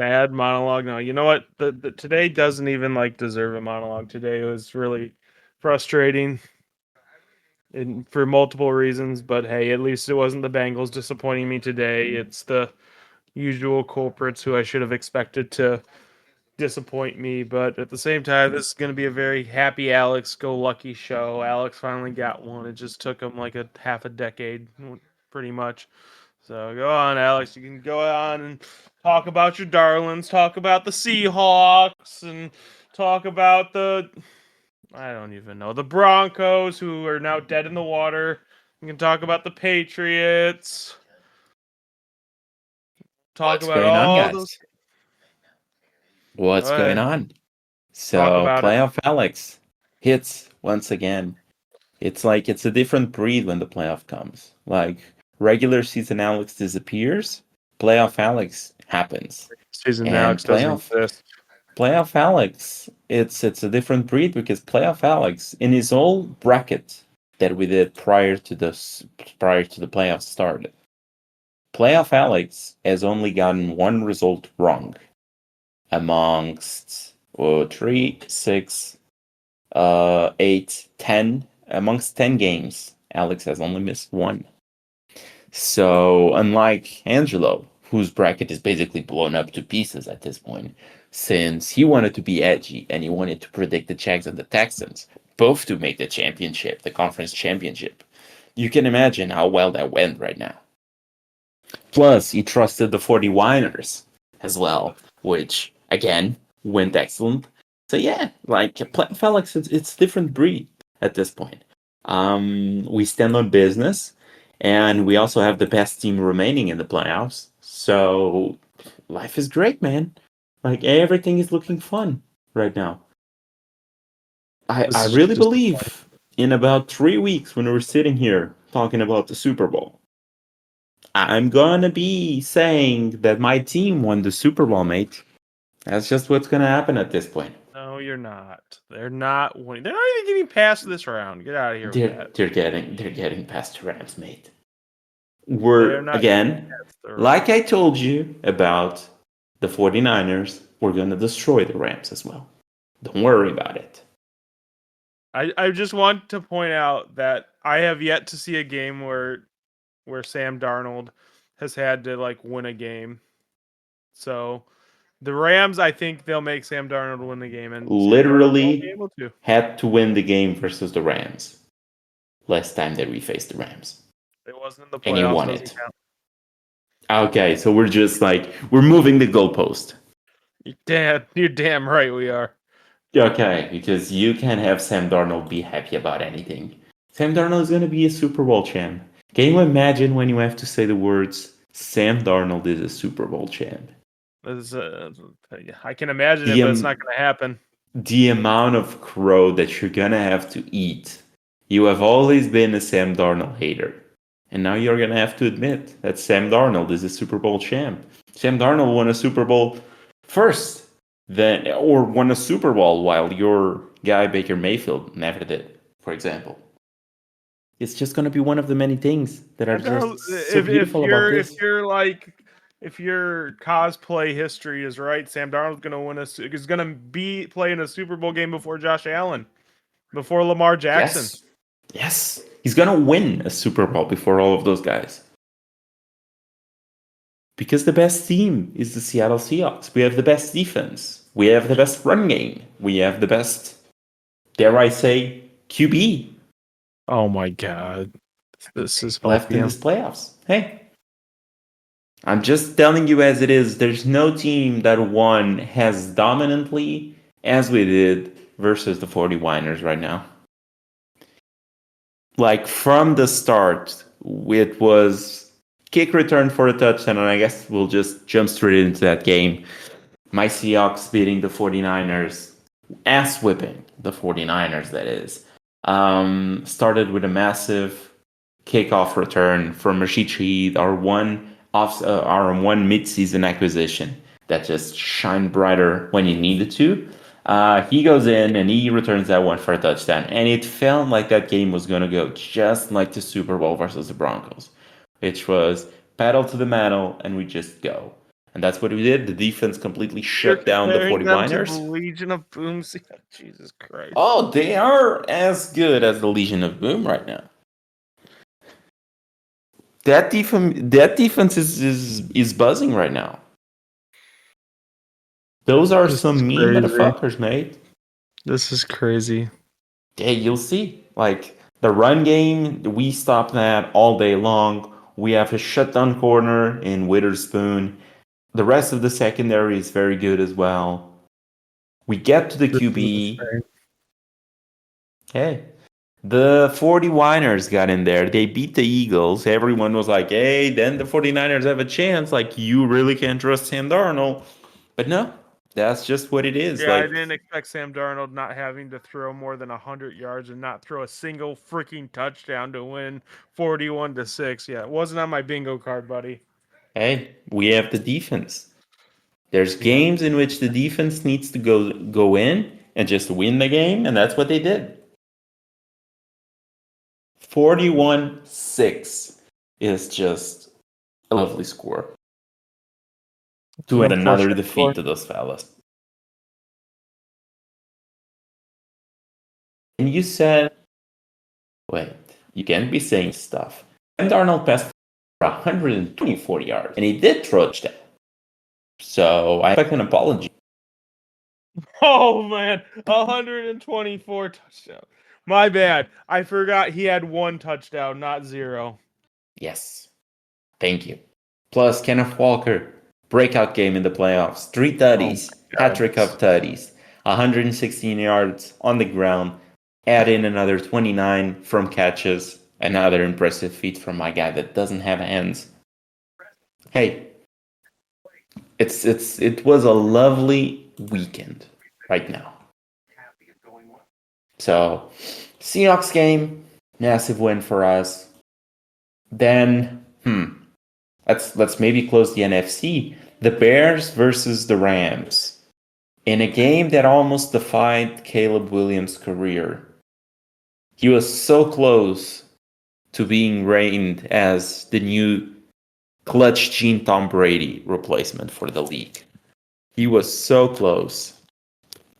Bad monologue. No, you know what? The today doesn't even deserve a monologue. Today was really frustrating for multiple reasons. But hey, at least it wasn't the Bengals disappointing me today. It's the usual culprits who I should have expected to disappoint me. But at the same time, this is going to be a very happy Alex go lucky show. Alex finally got one. It just took him like a half a decade, pretty much. So go on, Alex. You can go on and talk about your darlings, talk about the Seahawks, and talk about I don't even know, the Broncos, who are now dead in the water. You can talk about the Patriots. Talk What's about going on, all guys? those. What's Go going ahead. on? Talk So, about it. playoff Alex hits once again. It's like it's a different breed when the playoff comes. Like regular season Alex disappears, playoff Alex happens. Season And Alex doesn't exist. playoff Alex, it's a different breed because playoff Alex in his old bracket that we did prior to the playoffs started. Playoff Alex has only gotten one result wrong amongst 3, 6, 8, 10. Amongst 10 games, Alex has only missed one. So, unlike Angelo, whose bracket is basically blown up to pieces at this point, since he wanted to be edgy and he wanted to predict the Jags and the Texans, both to make the championship, the conference championship, you can imagine how well that went right now. Plus, he trusted the 49ers as well, which, again, went excellent. So yeah, like Felix, it's different breed at this point. We stand on business, and we also have the best team remaining in the playoffs. So life is great, man. Like everything is looking fun right now. This I is really just believe in about 3 weeks when we're sitting here talking about the Super Bowl, I'm gonna be saying that my team won the Super Bowl, mate. That's just what's gonna happen at this point. No, you're not. They're not winning. They're not even getting past this round. Get out of here with that. They're getting past the Rams, mate. They're We're not again, past the like I Rams. told you about the 49ers, we're gonna destroy the Rams as well. Don't worry about it. I just want to point out that I have yet to see a game where Sam Darnold has had to win a game. So the Rams, I think they'll make Sam Darnold win the game, and Sam Darnold won't be Literally able to. had to win the game versus the Rams last time that we faced the Rams. It wasn't in the And he playoffs. won Doesn't it. count. Okay, so we're just like we're moving the goalpost. You're damn right we are. Okay, because you can't have Sam Darnold be happy about anything. Sam Darnold is going to be a Super Bowl champ. Can you imagine when you have to say the words, Sam Darnold is a Super Bowl champ? I can imagine The, it, but it's not going to happen. the amount of crow that you're going to have to eat. You have always been a Sam Darnold hater. And now you're going to have to admit that Sam Darnold is a Super Bowl champ. Sam Darnold won a Super Bowl first, or won a Super Bowl while your guy Baker Mayfield never did, for example. It's just going to be one of the many things that are just so beautiful about this. If your cosplay history is right, Sam Darnold's going to is going to be playing a Super Bowl game before Josh Allen, before Lamar Jackson. Yes. He's going to win a Super Bowl before all of those guys. Because the best team is the Seattle Seahawks. We have the best defense. We have the best run game. We have the best, dare I say, QB. Oh my God. This is left in this playoffs. Hey, I'm just telling you as it is. There's no team that won as dominantly as we did versus the 49ers right now. Like from the start, it was kick return for a touchdown, and I guess we'll just jump straight into that game. My Seahawks beating the 49ers, ass whipping the 49ers, that is. Started with a massive kickoff return from Rashid Shaheed, our one mid-season acquisition that just shined brighter when he needed to. He goes in and he returns that one for a touchdown, and it felt like that game was going to go just like the Super Bowl versus the Broncos, which was pedal to the metal and we just go. And that's what we did. The defense completely You're shut down the comparing them to the 49ers. Legion of Boom. Jesus Christ. Oh, they are as good as the Legion of Boom right now. That defense is buzzing right now. Those are This is some mean crazy. motherfuckers, mate. This is crazy. Yeah, you'll see. Like the run game, we stop that all day long. We have a shutdown corner in Witherspoon. The rest of the secondary is very good as well. We get to the This is QB. insane. Hey, the 49ers got in there. They beat the Eagles. Everyone was like, hey, then the 49ers have a chance. Like, you really can't trust Sam Darnold. But no, that's just what it is. Yeah, I Like, didn't expect Sam Darnold not having to throw more than 100 yards and not throw a single freaking touchdown to win 41-6. Yeah, it wasn't on my bingo card, buddy. hey, we have the defense. There's Yeah. games in which the defense needs to go in and just win the game, and that's what they did. 41-6 is just a lovely score. It's To an add another unfortunate defeat score. to those fellas. And you said, wait, you can't be saying stuff. And Darnold passed for 124 yards, and he did throw a touchdown. So I expect an apology. Oh man, 124 touchdown. My bad. I forgot he had one touchdown, not zero. Yes, thank you. Plus, Kenneth Walker, breakout game in the playoffs. 3 Oh tutties, my hat god. trick of tutties, 116 yards on the ground. Add in another 29 from catches. Another impressive feat from my guy that doesn't have hands. Hey, it was a lovely weekend right now. So, Seahawks game, massive win for us. Then, let's maybe close the NFC. The Bears versus the Rams. In a game that almost defied Caleb Williams' career. He was so close to being reigned as the new clutch Gene Tom Brady replacement for the league. He was so close,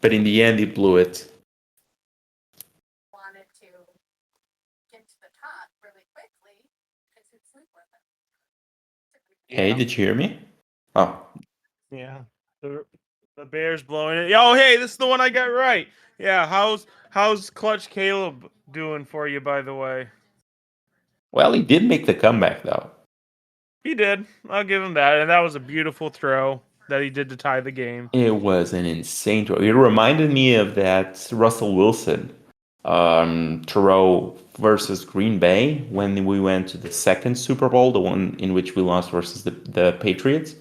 but in the end, he blew it. Hey, Yeah. did you hear me? Oh, Yeah. The, the Bears blowing it. Oh, hey, this is the one I got right. Yeah, how's Clutch Caleb doing for you, by the way? well, he did make the comeback though. He did. I'll give him that. And that was a beautiful throw that he did to tie the game. It was an insane throw. It reminded me of that Russell Wilson throw versus Green Bay when we went to the second Super Bowl, the one in which we lost versus the Patriots.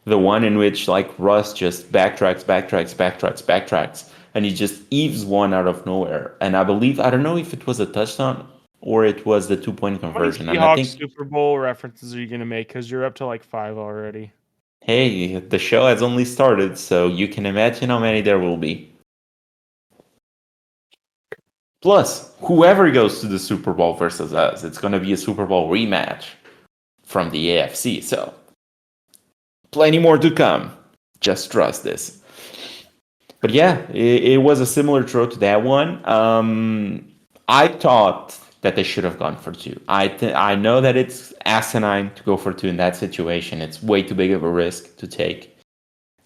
The one in which like Russ just backtracks, and he just eaves one out of nowhere. And I don't know if it was a touchdown or it was the 2 point How many conversion. And I Seahawks think, Super Bowl references are you going to make? Because you're up to like 5 already. hey, the show has only started, so you can imagine how many there will be. Plus, whoever goes to the Super Bowl versus us, it's going to be a Super Bowl rematch from the AFC. So, plenty more to come. Just trust this. But yeah, it was a similar throw to that one. I thought that they should have gone for two. I know that it's asinine to go for two in that situation. It's way too big of a risk to take.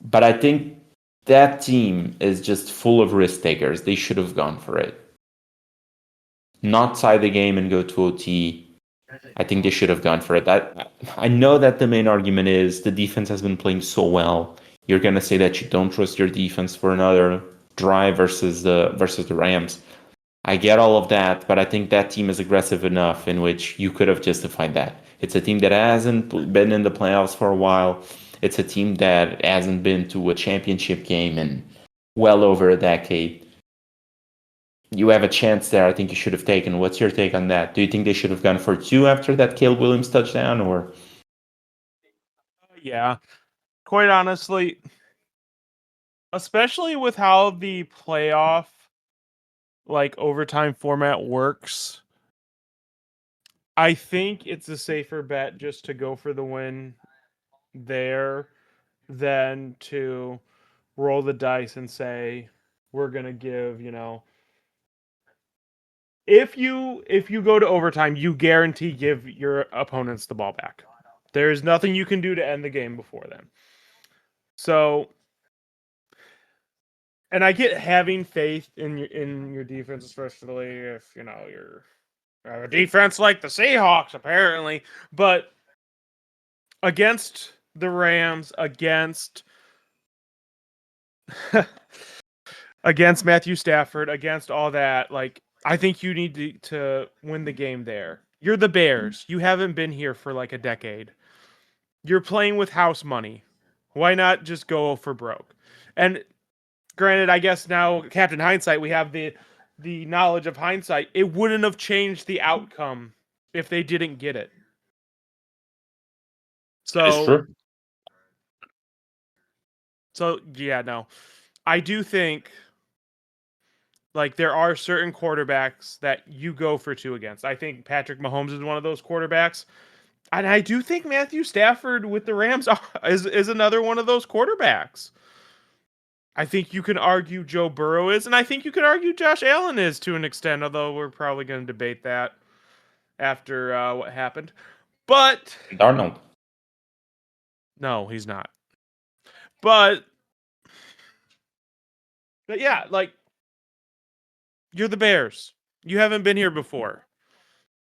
But I think that team is just full of risk takers. They should have gone for it. Not tie the game and go to OT. I think they should have gone for it. I know that the main argument is the defense has been playing so well. You're gonna say that you don't trust your defense for another drive versus the Rams. I get all of that, but I think that team is aggressive enough in which you could have justified that. It's a team that hasn't been in the playoffs for a while. It's a team that hasn't been to a championship game in well over a decade. You have a chance there. I think you should have taken. What's your take on that? Do you think they should have gone for two after that Caleb Williams touchdown, or Yeah. Quite honestly, especially with how the playoff like overtime format works, I think it's a safer bet just to go for the win there. than to roll the dice and say we're gonna give, if you go to overtime, you guarantee give your opponents the ball back. There's nothing you can do to end the game before then. So, and I get having faith in your defense, especially if you're a defense like the Seahawks, apparently. But against the Rams, against Matthew Stafford, against all that, like I think you need to win the game there. You're the Bears. You haven't been here for like a decade. You're playing with house money. Why not just go for broke? And granted, I guess now Captain Hindsight, we have the knowledge of hindsight. It wouldn't have changed the outcome if they didn't get it. It's So true. yeah, no. I do think like there are certain quarterbacks that you go for two against. I think Patrick Mahomes is one of those quarterbacks. And I do think Matthew Stafford with the Rams is another one of those quarterbacks. I think you can argue Joe Burrow is, and I think you can argue Josh Allen is to an extent, although we're probably going to debate that after what happened. But Darnold. no, he's not. But yeah, like you're the Bears. You haven't been here before.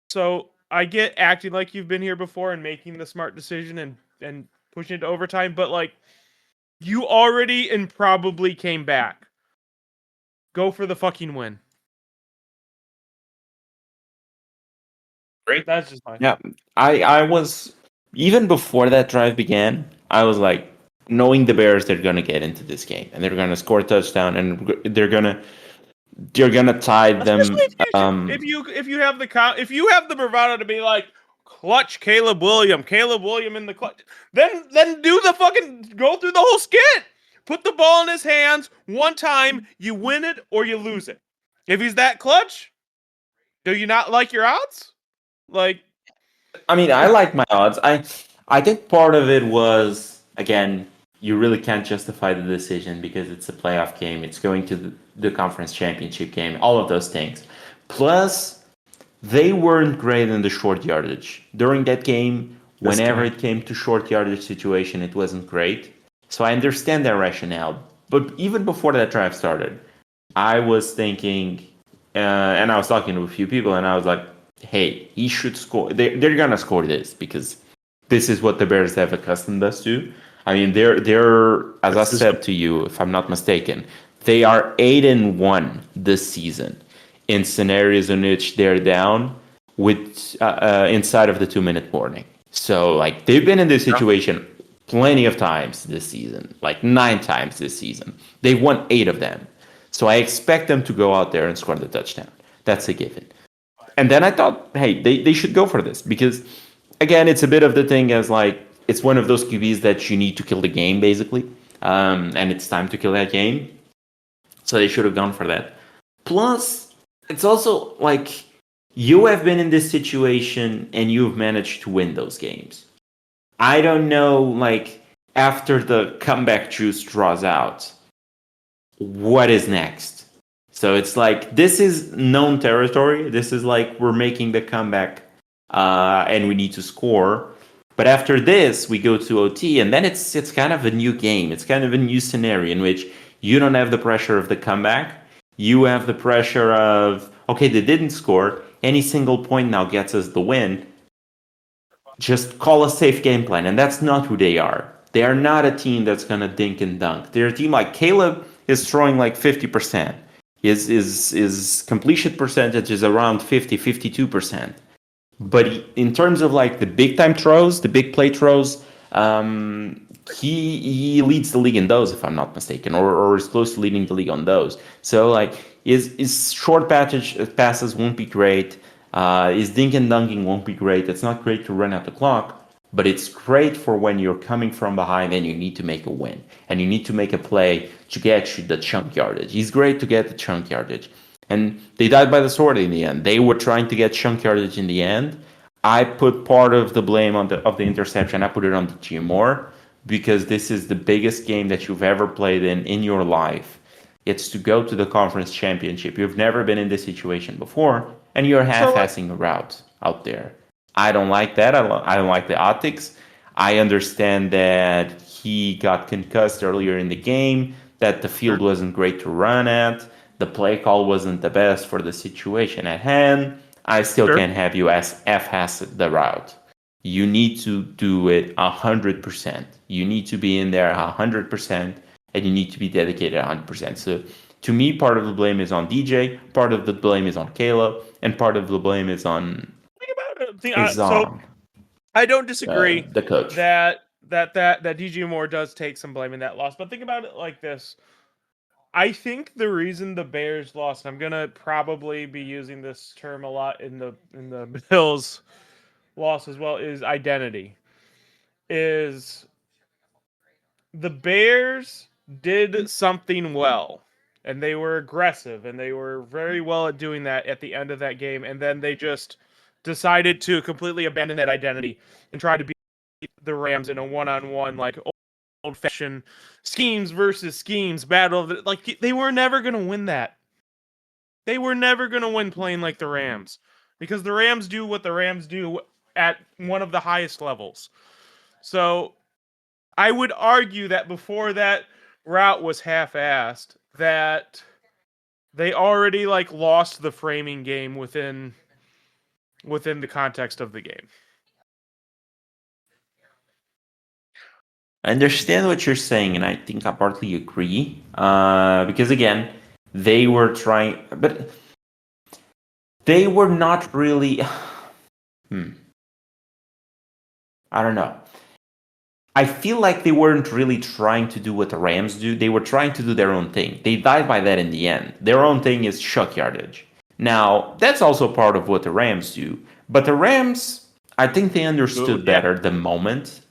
So I get acting like you've been here before and making the smart decision and pushing it to overtime, but like you already and probably came back. Go for the fucking win. Great. That's just my Yeah, I was even before that drive began. I was like, knowing the Bears, they're gonna get into this game and they're gonna score a touchdown and they're gonna tie especially them. if you have the bravado to be like clutch Caleb Williams in the clutch, then do the fucking go through the whole skit. Put the ball in his hands one time, you win it or you lose it. If he's that clutch, do you not like your odds? Like, I mean, I like my odds. I think part of it was, again, you really can't justify the decision because it's a playoff game. It's going to the conference championship game. All of those things. Plus, they weren't great in the short yardage during that game. Whenever it came to short yardage situation, it wasn't great. So I understand their rationale. But even before that drive started, I was thinking, and I was talking to a few people, and I was like, hey, he should score. They're gonna score this because this is what the Bears have accustomed us to. I mean, they're as I said to you, if I'm not mistaken, they are 8-1 this season in scenarios in which they're down with inside of the 2-minute warning. So like they've been in this situation plenty of times this season, like 9 times this season. They've won 8 of them. So I expect them to go out there and score the touchdown. That's a given. And then I thought, hey, they should go for this because, again, it's a bit of the thing as like it's one of those QBs that you need to kill the game basically, and it's time to kill that game. So they should have gone for that. Plus, it's also like you have been in this situation and you've managed to win those games. I don't know, like after the comeback juice draws out, what is next? So it's like this is known territory. This is like we're making the comeback, and we need to score. But after this, we go to OT, and then it's kind of a new game. It's kind of a new scenario in which you don't have the pressure of the comeback. You have the pressure of okay, they didn't score. Any single point now gets us the win. Just call a safe game plan, and that's not who they are. They are not a team that's gonna dink and dunk. They're a team like Caleb is throwing like 50%. His completion percentage is around 52%. But in terms of like the big time throws, the big play throws, he leads the league in those, if I'm not mistaken, or is close to leading the league on those. So like his short passes won't be great. His dink and dunking won't be great. It's not great to run out the clock. But it's great for when you're coming from behind and you need to make a win. And you need to make a play to get you the chunk yardage. He's great to get the chunk yardage. And they died by the sword in the end. They were trying to get chunk yardage in the end. I put part of the blame of the interception. I put it on the Moore because this is the biggest game that you've ever played in your life. It's to go to the conference championship. You've never been in this situation before, and you're So like, half-assing a route out there. I don't like that. I don't like the optics. I understand that he got concussed earlier in the game, that the field sure, wasn't great to run at, the play call wasn't the best for the situation at hand. I still sure. can't have you as F-hass the route. You need to do it 100%. You need to be in there 100%, and you need to be dedicated 100%. So to me, part of the blame is on DJ, part of the blame is on Caleb, and part of the blame Think about it. is So on I don't disagree the coach. that DJ Moore does take some blame in that loss, but think about it like this. I think the reason the Bears lost, I'm gonna probably be using this term a lot in the Bills loss as well, is identity. Is the Bears did something well, and they were aggressive, and they were very well at doing that at the end of that game, and then they just decided to completely abandon that identity and try to beat the Rams in a one-on-one, like old-fashioned schemes versus schemes battle. Like they were never gonna win that. They were never gonna win playing like the Rams because the Rams do what the Rams do at one of the highest levels. So I would argue that before that route was half-assed, that they already like lost the framing game within the context of the game. I understand what you're saying, and I think I partly agree. Because again, they were trying, but they were not really. I don't know. I feel like they weren't really trying to do what the Rams do. They were trying to do their own thing. They died by that in the end. Their own thing is chuck yardage. Now, that's also part of what the Rams do. But the Rams, I think they understood Yeah, better the moment.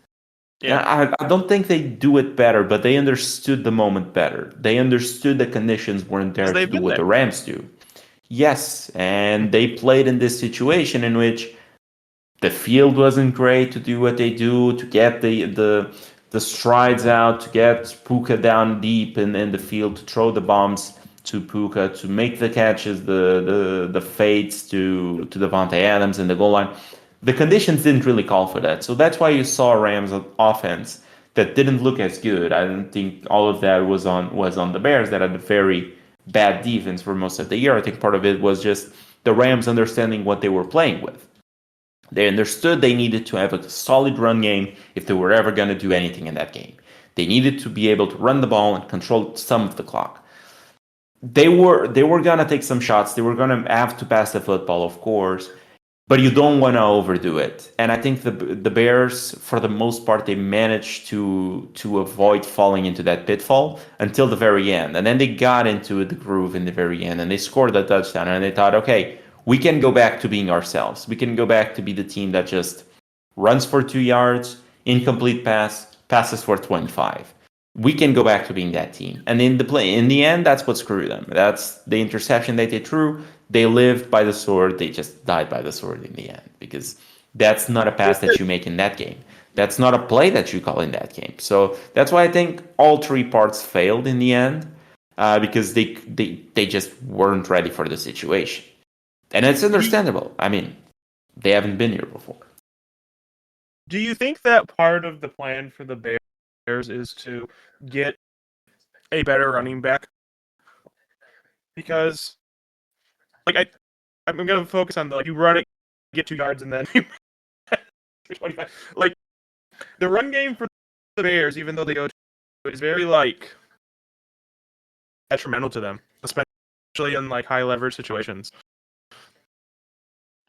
yeah. I don't think they do it better, but they understood the moment better. They understood the conditions weren't Because there to they've do been what there. the Rams do. Yes, and they played in this situation in which the field wasn't great to do what they do, to get the strides out, to get Puka down deep in the field, to throw the bombs to Puka, to make the catches, the fades to Devontae Adams in the goal line. The conditions didn't really call for that. So that's why you saw Rams offense that didn't look as good. I don't think all of that was on the Bears that had a very bad defense for most of the year. I think part of it was just the Rams understanding what they were playing with. They understood they needed to have a solid run game if they were ever going to do anything in that game. They needed to be able to run the ball and control some of the clock. They were going to take some shots. They were going to have to pass the football, of course, but you don't want to overdo it. And I think the Bears, for the most part, they managed to avoid falling into that pitfall until the very end. And then they got into the groove in the very end, and they scored that touchdown. And they thought, okay, we can go back to being ourselves. We can go back to be the team that just runs for 2 yards, incomplete passes for 25. We can go back to being that team. And in the end, that's what screwed them. That's the interception that they threw. They lived by the sword. They just died by the sword in the end because that's not a pass that you make in that game. That's not a play that you call in that game. So that's why I think all three parts failed in the end because they just weren't ready for the situation. And it's Do you, understandable. I mean, they haven't been here before. do you think that part of the plan for the Bears is to get a better running back? Because like I'm gonna focus on the like you run it, get 2 yards, and then you 25. Like the run game for the Bears, even though they go to, is very like detrimental to them, especially in like high leverage situations.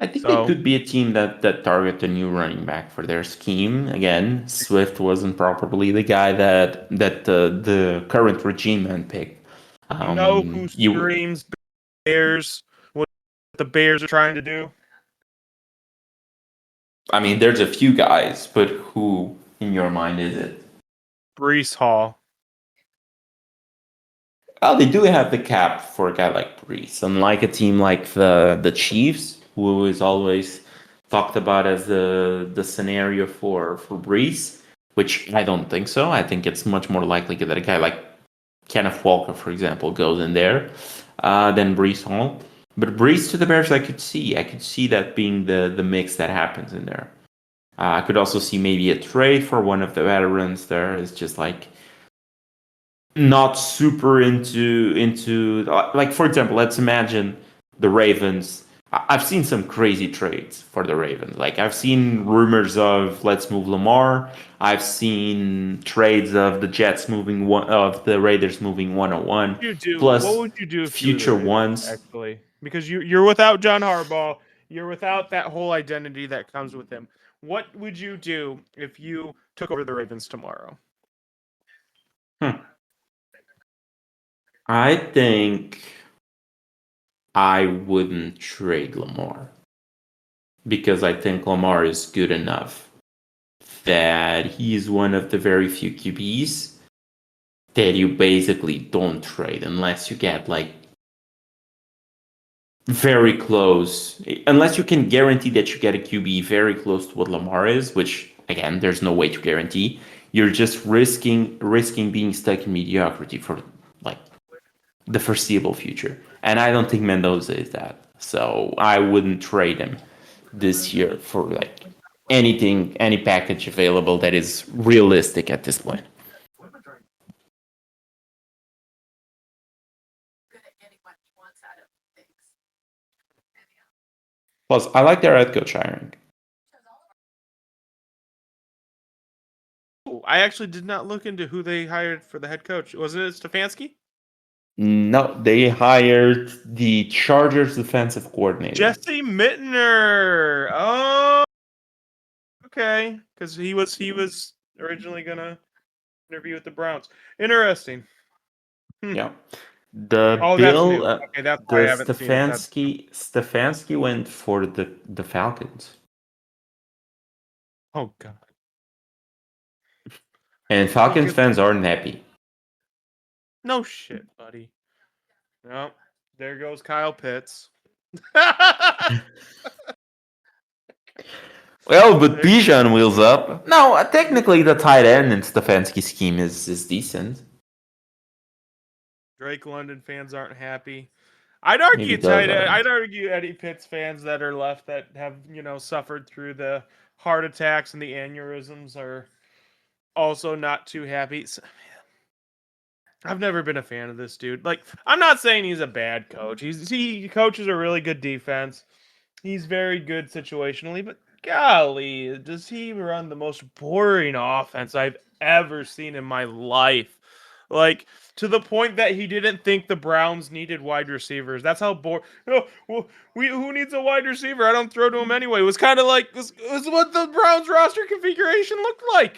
I think they So could be a team that target a new running back for their scheme. Again, Swift wasn't probably the guy that the current regime handpicked. you know who You, screams Bears? What the Bears are trying to do? I mean, there's a few guys, but who in your mind is it? Brees Hall. Well, they do have the cap for a guy like Brees, unlike a team like the Chiefs, who is always talked about as the scenario for Brees, which I don't think so. I think it's much more likely that a guy like Kenneth Walker, for example, goes in there than Brees Hall. But Brees to the Bears, I could see. I could see that being the mix that happens in there. I could also see maybe a trade for one of the veterans there. It's just like not super into like, for example, let's imagine the Ravens. I've seen some crazy trades for the Ravens. Like I've seen rumors of let's move Lamar. I've seen trades of the Jets moving one of the Raiders moving 101 You do. What plus would you do if you were the future Raiders, ones. actually? Because you're without John Harbaugh, you're without that whole identity that comes with him. What would you do if you took over the Ravens tomorrow? Hmm. I think I wouldn't trade Lamar because I think Lamar is good enough that he's one of the very few QBs that you basically don't trade unless you get like very close, unless you can guarantee that you get a QB very close to what Lamar is, which again, there's no way to guarantee. You're just risking being stuck in mediocrity for like the foreseeable future. And I don't think Mendoza is that. So I wouldn't trade him this year for like anything, any package available that is realistic at this point. Plus, I like their head coach hiring. Ooh, I actually did not look into who they hired for the head coach. Wasn't it Stefanski? No, they hired the Chargers defensive coordinator. Jesse Mittner. Oh, okay. Because he was originally gonna interview with the Browns. Interesting. Hmm. Yeah. The Oh, that's Bill, new. Okay, that's why the I haven't seen it. That's Stefanski went for the Falcons, oh god. and Well, Falcons good. fans aren't happy. No shit, buddy. No, there goes Kyle Pitts. Well, but There- Bijan wheels up. No, technically the tight end in Stefanski's scheme is decent. Drake London fans aren't happy. I'd Maybe argue those tight end. I'd aren't. argue Eddie Pitts fans that are left that have suffered through the heart attacks and the aneurysms are also not too happy. I've never been a fan of this dude. Like, I'm not saying he's a bad coach. He coaches a really good defense. He's very good situationally, but golly, does he run the most boring offense I've ever seen in my life? Like, to the point that he didn't think the Browns needed wide receivers. That's how bored. Oh, well, who needs a wide receiver? I don't throw to him anyway. It was kind of like was what the Browns roster configuration looked like.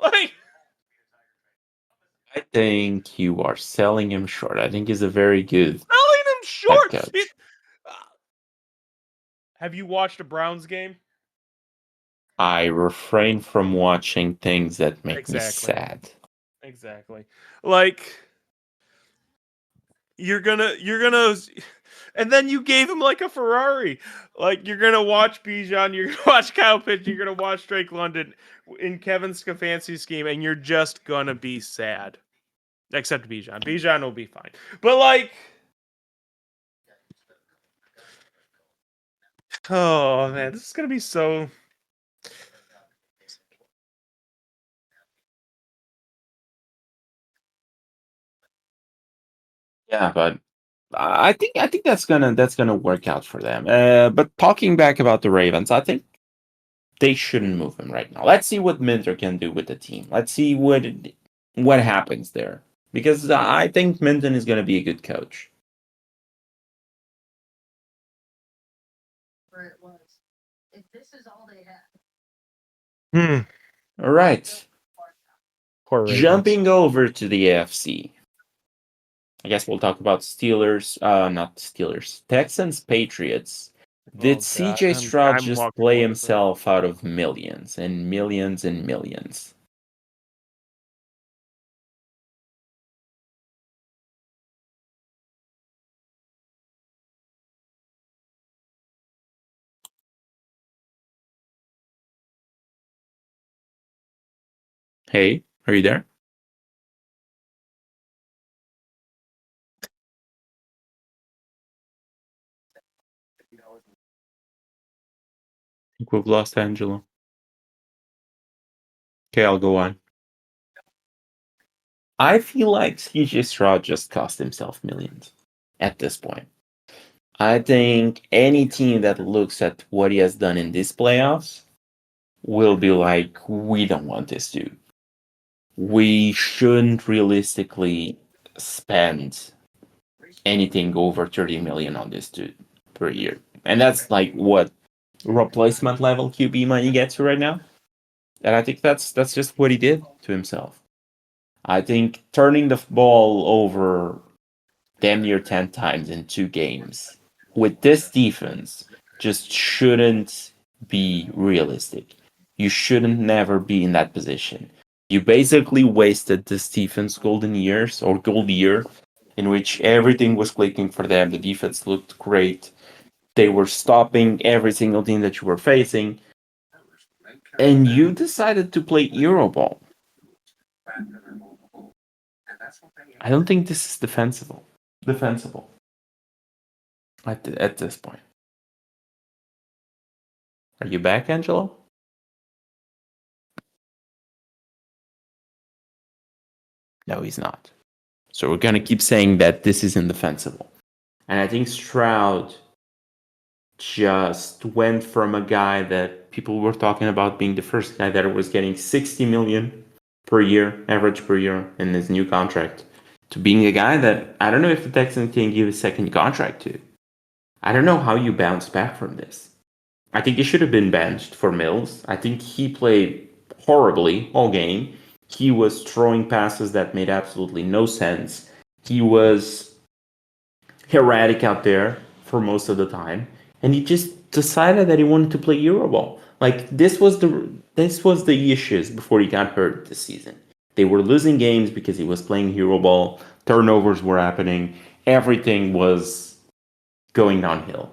Like I think you are selling him short. I think he's a very good selling him head short. coach. Uh, have you watched a Browns game? I refrain from watching things that make me Exactly. sad. Exactly. Like you're gonna and then you gave him like a Ferrari. Like you're gonna watch Bijan, you're gonna watch Kyle Pitts, you're gonna watch Drake London in Kevin Stefanski's scheme, and you're just gonna be sad. Except Bijan. Bijan will be fine. But like, oh man, this is gonna be so. Yeah, but I think that's gonna work out for them. But talking back about the Ravens, I think they shouldn't move him right now. Let's see what Minter can do with the team. Let's see what happens there because I think Minton is gonna be a good coach. Hmm. All right, Poor Ravens. jumping over to the AFC. I guess we'll talk about Steelers, not Steelers, Texans, Patriots. Oh Did god, CJ I'm Stroud I'm just walking play away from it. himself out of millions and millions and millions? Hey, are you there? I think we've lost Angelo. Okay, I'll go on. I feel like CJ Stroud just cost himself millions at this point. I think any team that looks at what he has done in these playoffs will be like, we don't want this dude. We shouldn't realistically spend anything over 30 million on this dude per year. And that's like what replacement level QB money gets you right now. And I think that's just what he did to himself. I think turning the ball over damn near 10 times in 2 games with this defense just shouldn't be realistic. You shouldn't never be in that position. You basically wasted this defense golden years or gold year in which everything was clicking for them. The defense looked great. They were stopping every single team that you were facing. And you decided to play Euroball. I don't think this is defensible. Defensible at this point. Are you back, Angelo? No, he's not. So we're gonna keep saying that this is indefensible. And I think Stroud just went from a guy that people were talking about being the first guy that was getting 60 million per year, average per year in his new contract, to being a guy that I don't know if the Texans can give a second contract to. I don't know how you bounce back from this. I think he should have been benched for Mills. I think he played horribly all game. He was throwing passes that made absolutely no sense. He was erratic out there for most of the time, and he just decided that he wanted to play Euroball. Like this was the issues before he got hurt this season. They were losing games because he was playing Euroball. Turnovers were happening. Everything was going downhill.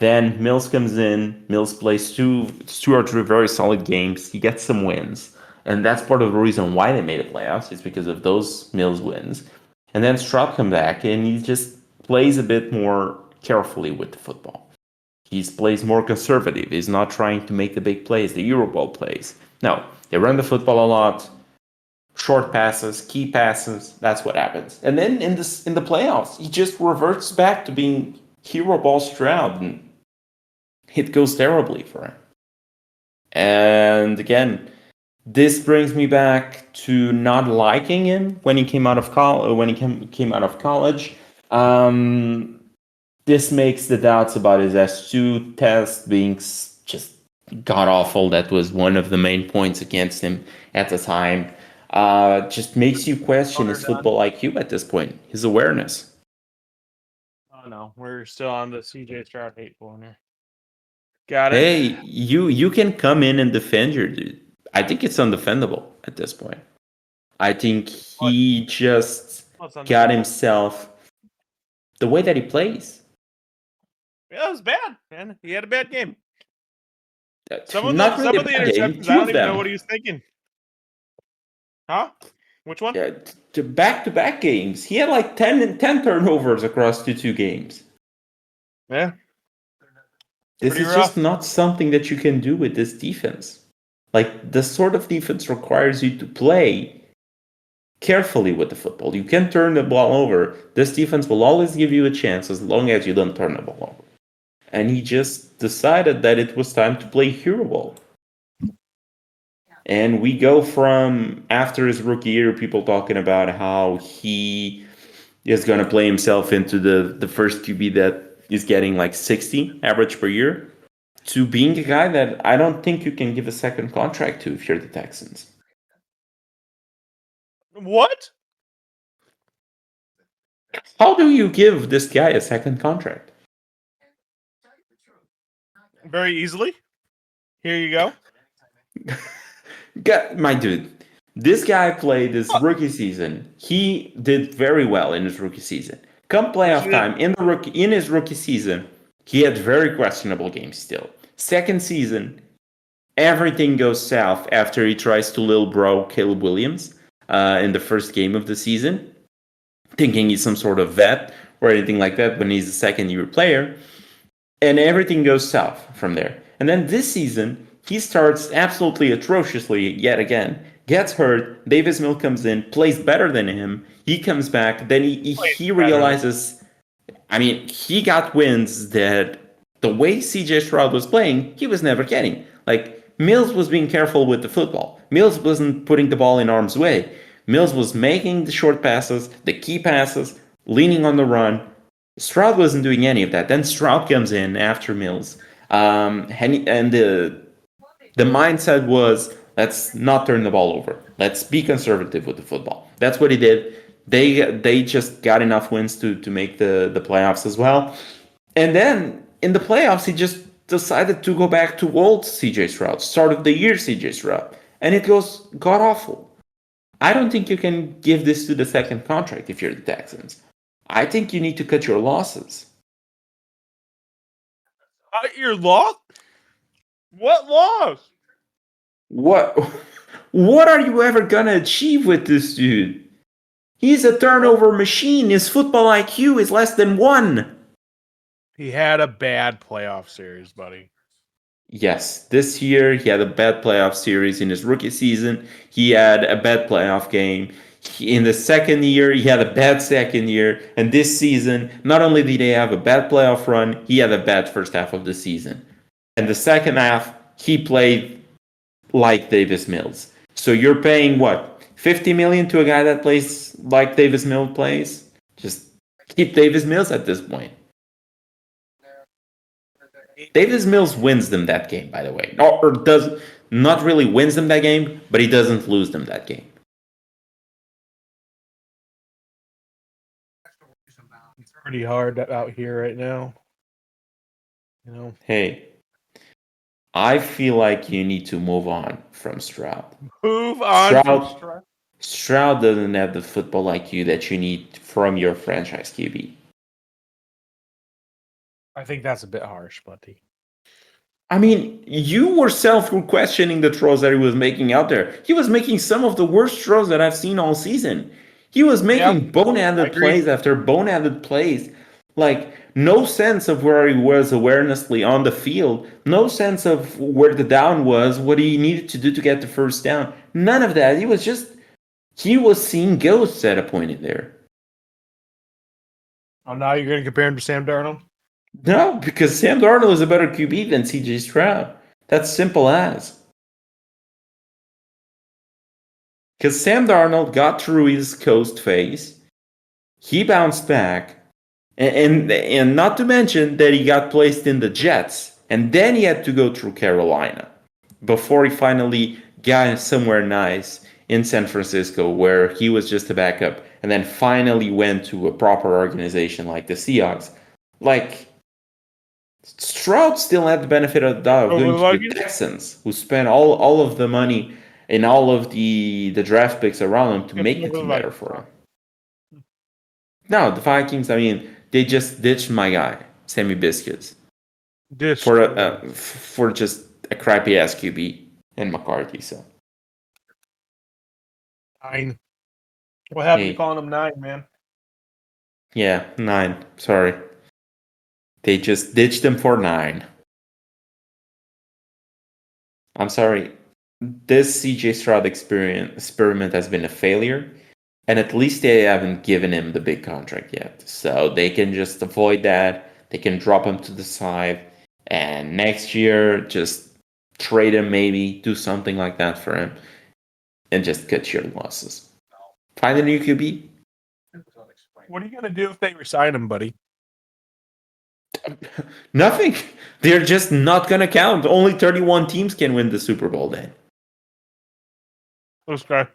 Then Mills comes in. Mills plays two or three very solid games. He gets some wins, and that's part of the reason why they made the playoffs. Is because of those Mills wins. And then Stroud comes back, and he just plays a bit more carefully with the football. He plays more conservative. He's not trying to make the big plays, the Euroball plays. No, they run the football a lot, short passes, key passes. That's what happens. And then in the playoffs, he just reverts back to being hero ball Stroud, and it goes terribly for him. And again, this brings me back to not liking him when he came out of college. When he came out of college, um, this makes the doubts about his S2 test being just god awful. That was one of the main points against him at the time. Just makes you question Owner his done. football IQ at this point, his awareness. Oh no, we're still on the CJ Stroud hate corner. Got it. Hey, you can come in and defend your dude. I think it's undefendable at this point. I think What? he just What's got undefendable? himself the way that he plays. Yeah, it was bad, man. He had a bad game. Some of Not the really some a of the bad game. interceptions, I Two don't of even know them. what he was thinking. Huh? Which one? To back-to-back games. He had like 10 turnovers across the 2 games. Yeah, This pretty is just rough. not something that you can do with this defense. Like, the sort of defense requires you to play carefully with the football. You can turn the ball over. This defense will always give you a chance as long as you don't turn the ball over. And he just decided that it was time to play hero ball. And we go from after his rookie year, people talking about how he is going to play himself into the first QB that is getting like 60 average per year, to being a guy that I don't think you can give a second contract to if you're the Texans. What? How do you give this guy a second contract? Very easily. Here you go. My dude, this guy played this Oh, rookie season. He did very well in his rookie season. Come you playoff should have. time in his rookie season, he had very questionable games still. Second season, Everything goes south after he tries to little bro Caleb Williams in the first game of the season, thinking he's some sort of vet or anything like that when he's a second year player. And everything goes south from there. And then this season, he starts absolutely atrociously yet again. Gets hurt. Davis Mill comes in, plays better than him. He comes back. Then Played he better. realizes, I mean, he got wins that the way CJ Stroud was playing, he was never getting. Like, Mills was being careful with the football. Mills wasn't putting the ball in harm's way. Mills was making the short passes, the key passes, leaning on the run. Stroud wasn't doing any of that. Then Stroud comes in after Mills. And the mindset was, let's not turn the ball over. Let's be conservative with the football. That's what he did. They just got enough wins to make the playoffs as well. And then in the playoffs, he just decided to go back to old CJ Stroud, start of the year CJ Stroud. And it goes god awful. I don't think you can give this to the second contract if you're the Texans. I think you need to cut your losses. Your loss? What loss? What what are you ever gonna achieve with this dude? He's a turnover machine. His football IQ is less than one. He had a bad playoff series, buddy. Yes, this year he had a bad playoff series in his rookie season. He had a bad playoff game. In the second year, he had a bad second year. And this season, not only did he have a bad playoff run, he had a bad first half of the season. And the second half, he played like Davis Mills. So you're paying what? 50 million to a guy that plays like Davis Mills plays? Just keep Davis Mills at this point. Davis Mills wins them that game, by the way. Or does not really wins them that game, but he doesn't lose them that game. It's pretty hard out here right now. You know, Hey, I feel like you need to move on from Stroud. move on from Stroud strike. Stroud doesn't have the football IQ that you need from your franchise QB. I think that's a bit harsh, buddy. I mean, you yourself were questioning the throws that he was making out there. He was making some of the worst throws that I've seen all season. He was Yeah, making I boneheaded agree. plays after boneheaded plays. Like, no sense of where he was awarenessly on the field. No sense of where the down was, what he needed to do to get the first down. None of that. He was seeing ghosts at a point in there. Oh, now you're going to compare him to Sam Darnold? No, because Sam Darnold is a better QB than CJ Stroud. That's simple as. Because Sam Darnold got through his coast phase, he bounced back, and not to mention that he got placed in the Jets, and then he had to go through Carolina before he finally got somewhere nice in San Francisco where he was just a backup, and then finally went to a proper organization like the Seahawks. Like, Stroud still had the benefit of the doubt of Oh, going the to the Vikings? Texans, who spent all of the money and all of the draft picks around him to Get to make the look at the team better Vikings. for him. No, the Vikings, I mean, they just ditched my guy, Sammy Biscuits, Destroyed. for just a crappy ass QB and McCarthy. So, 9. What happened to hey, calling him 9, man? yeah, 9. Sorry. They just ditched him for 9. I'm sorry. This CJ Stroud experiment has been a failure. And at least they haven't given him the big contract yet. So they can just avoid that. They can drop him to the side. And next year, just trade him, maybe do something like that for him. And just cut your losses. Find a new QB. What are you going to do if they resign him, buddy? Nothing. They're just not going to count. Only 31 teams can win the Super Bowl then. This guy.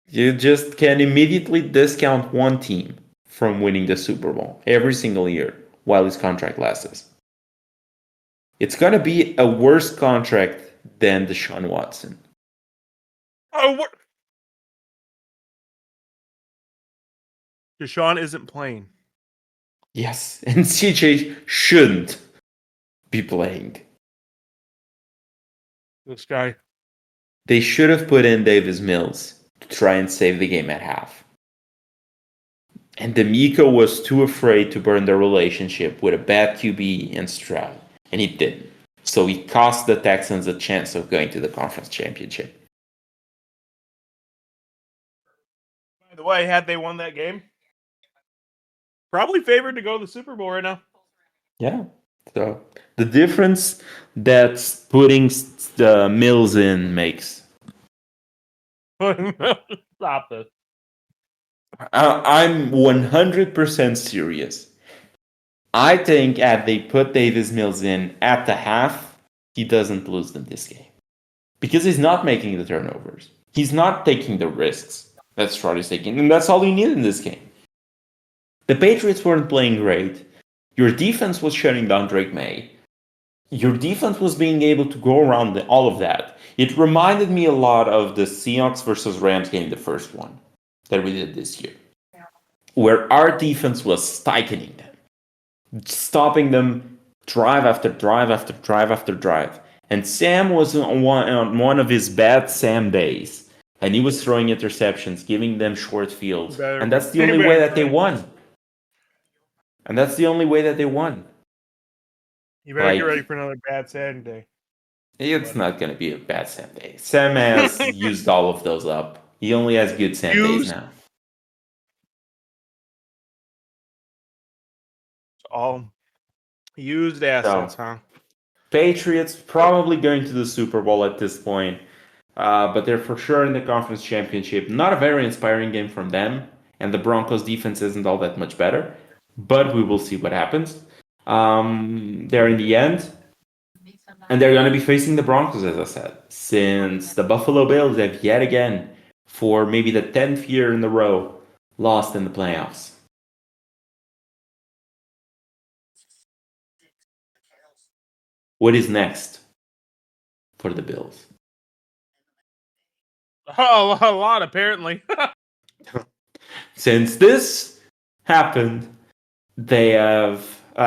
You just can immediately discount one team from winning the Super Bowl every single year while his contract lasts. It's going to be a worse contract than Deshaun Watson. Oh, what? Deshaun isn't playing. Yes, and CJ shouldn't be playing. This guy. They should have put in Davis Mills to try and save the game at half. And D'Amico was too afraid to burn their relationship with a bad QB and Stroud, and he didn't. So he cost the Texans a chance of going to the conference championship. By the way, had they won that game, probably favored to go to the Super Bowl right now. Yeah. So the difference that putting the Mills in makes. Stop this. I'm 100% serious. I think had they put Davis Mills in at the half, he doesn't lose them this game. Because he's not making the turnovers. He's not taking the risks that Stroud is taking. And that's all you need in this game. The Patriots weren't playing great. Your defense was shutting down Drake May. Your defense was being able to go around all of that. It reminded me a lot of the Seahawks versus Rams game, the first one that we did this year, where our defense was stifling them, stopping them drive after drive after drive after drive. And Sam was on one of his bad Sam days, and he was throwing interceptions, giving them short fields, and that's the only way that they won. And that's the only way that they won. You better get ready for another bad Sam day. It's not going to be a bad Sam day. Sam has used all of those up. He only has good Sam days now. All used assets, huh? Patriots probably going to the Super Bowl at this point, but they're for sure in the conference championship. Not a very inspiring game from them, and the Broncos defense isn't all that much better, but we will see what happens. They're in the end, and they're going to be facing the Broncos, as I said, since the Buffalo Bills have yet again, for maybe the 10th year in a row, lost in the playoffs. What is next for the Bills? Oh, a lot, apparently. Since this happened, they have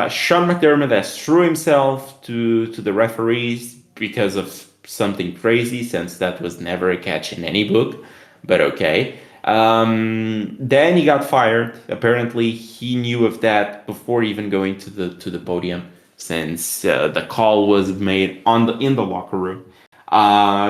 Sean McDermott has threw himself to the referees because of something crazy, since that was never a catch in any book. But okay. Then he got fired. Apparently, he knew of that before even going to the podium, since the call was made in the locker room.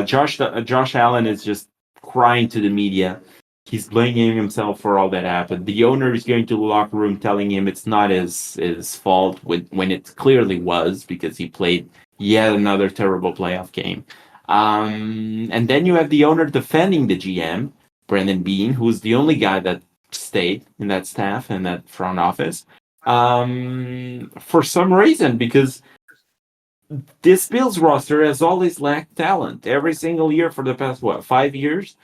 Josh Allen is just crying to the media. He's blaming himself for all that happened. The owner is going to the locker room telling him it's not his fault when it clearly was, because he played yet another terrible playoff game. And then you have the owner defending the GM, Brandon Beane, who's the only guy that stayed in that staff and that front office, for some reason, because this Bills roster has always lacked talent every single year for the past 5 years.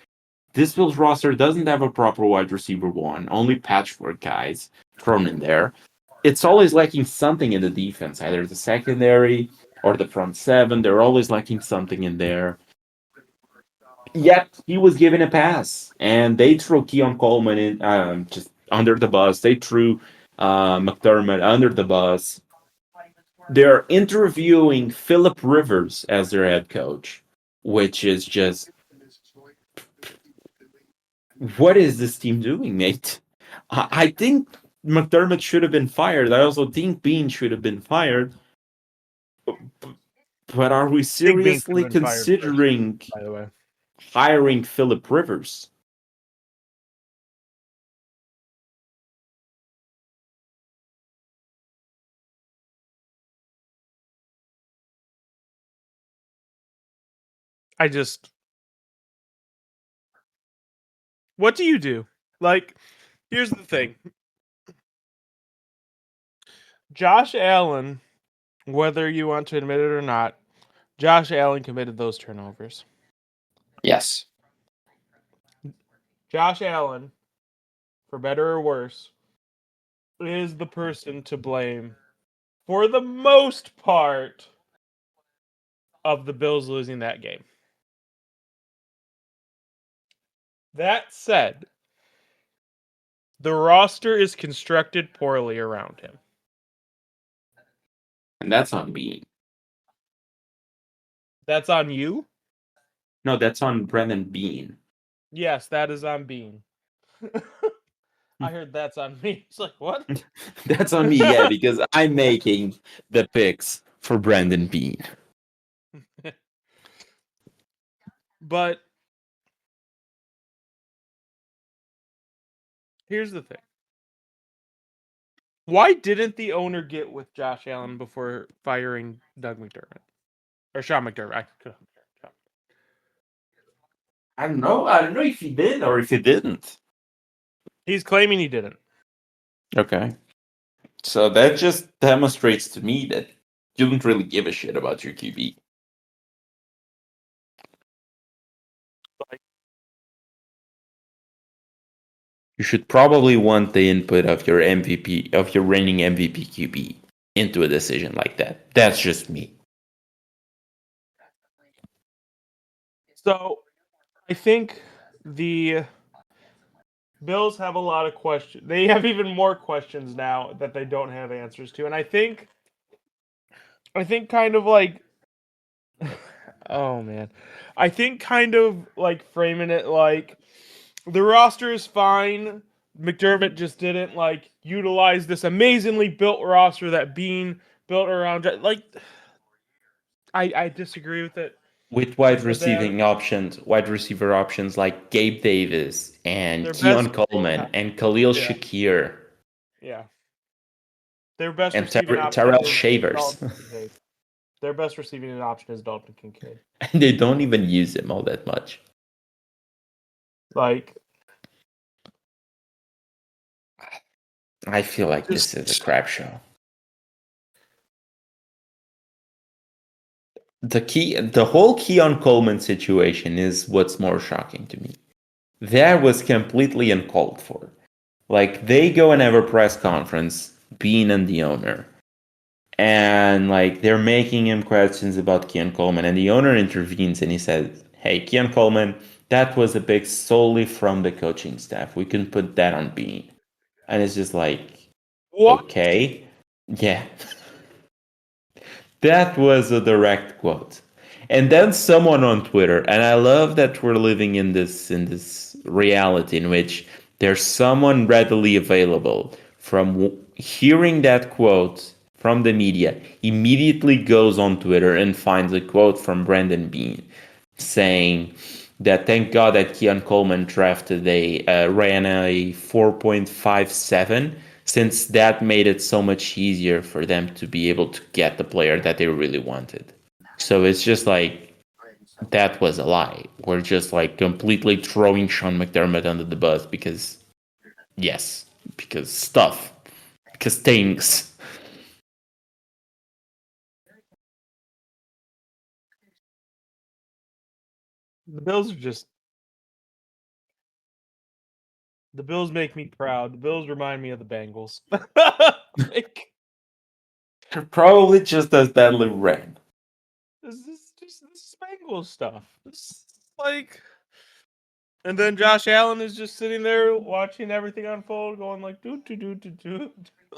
This Bills roster doesn't have a proper wide receiver one, only patchwork guys thrown in there. It's always lacking something in the defense, either the secondary or the front seven. They're always lacking something in there. Yet he was given a pass, and they threw Keon Coleman in just under the bus. They threw McDermott under the bus. They're interviewing Philip Rivers as their head coach, which is just, what is this team doing, mate? I think McDermott should have been fired. I also think Bean should have been fired. But are we seriously considering first, by the way, hiring Philip Rivers? what do you do? Like, here's the thing. Josh Allen, whether you want to admit it or not, Josh Allen committed those turnovers. Yes. Josh Allen, for better or worse, is the person to blame for the most part of the Bills losing that game. That said, the roster is constructed poorly around him. And that's on Bean. That's on you? No, that's on Brendan Bean. Yes, that is on Bean. I heard that's on me. It's like what? That's on me, yeah, because I'm making the picks for Brendan Bean. But here's the thing. Why didn't the owner get with Josh Allen before firing Doug McDermott? Or Sean McDermott. I don't know. I don't know if he did or if he didn't. He's claiming he didn't. Okay. So that just demonstrates to me that you don't really give a shit about your QB. You should probably want the input of your MVP, of your reigning MVP QB into a decision like that. That's just me. So I think the Bills have a lot of questions. They have even more questions now that they don't have answers to. And I think kind of like oh man. I think kind of like framing it like the roster is fine. McDermott just didn't like utilize this amazingly built roster that Bean built around. Like, I disagree with it. With But then wide receiver options like Gabe Davis and their Keon best, Coleman and Khalil yeah, Shakir yeah, their best and receiving option Terrell is Shavers. Dalton Kincaid. Their best receiving option is Dalton Kincaid. And they don't even use him all that much. Like, I feel like this is a just crap show. The whole Keon Coleman situation is what's more shocking to me. That was completely uncalled for. Like they go and have a press conference, Bean and the owner, and like they're making him questions about Keon Coleman, and the owner intervenes and he says, "Hey, Keon Coleman, that was a pick solely from the coaching staff. We can put that on Bean." And it's just like, what? okay, yeah. That was a direct quote. And then someone on Twitter, and I love that we're living in this reality in which there's someone readily available from hearing that quote from the media, immediately goes on Twitter and finds a quote from Brandon Bean saying that thank God that Keon Coleman drafted ran a 4.57 since that made it so much easier for them to be able to get the player that they really wanted. So it's just like that was a lie. We're just like completely throwing Sean McDermott under the bus because yes, because stuff, because things. The Bills are just the Bills make me proud. The Bills remind me of the Bengals. Like, Probably just as badly ran. this is Bengals stuff. This is like, and then Josh Allen is just sitting there watching everything unfold, going like, do do do do do,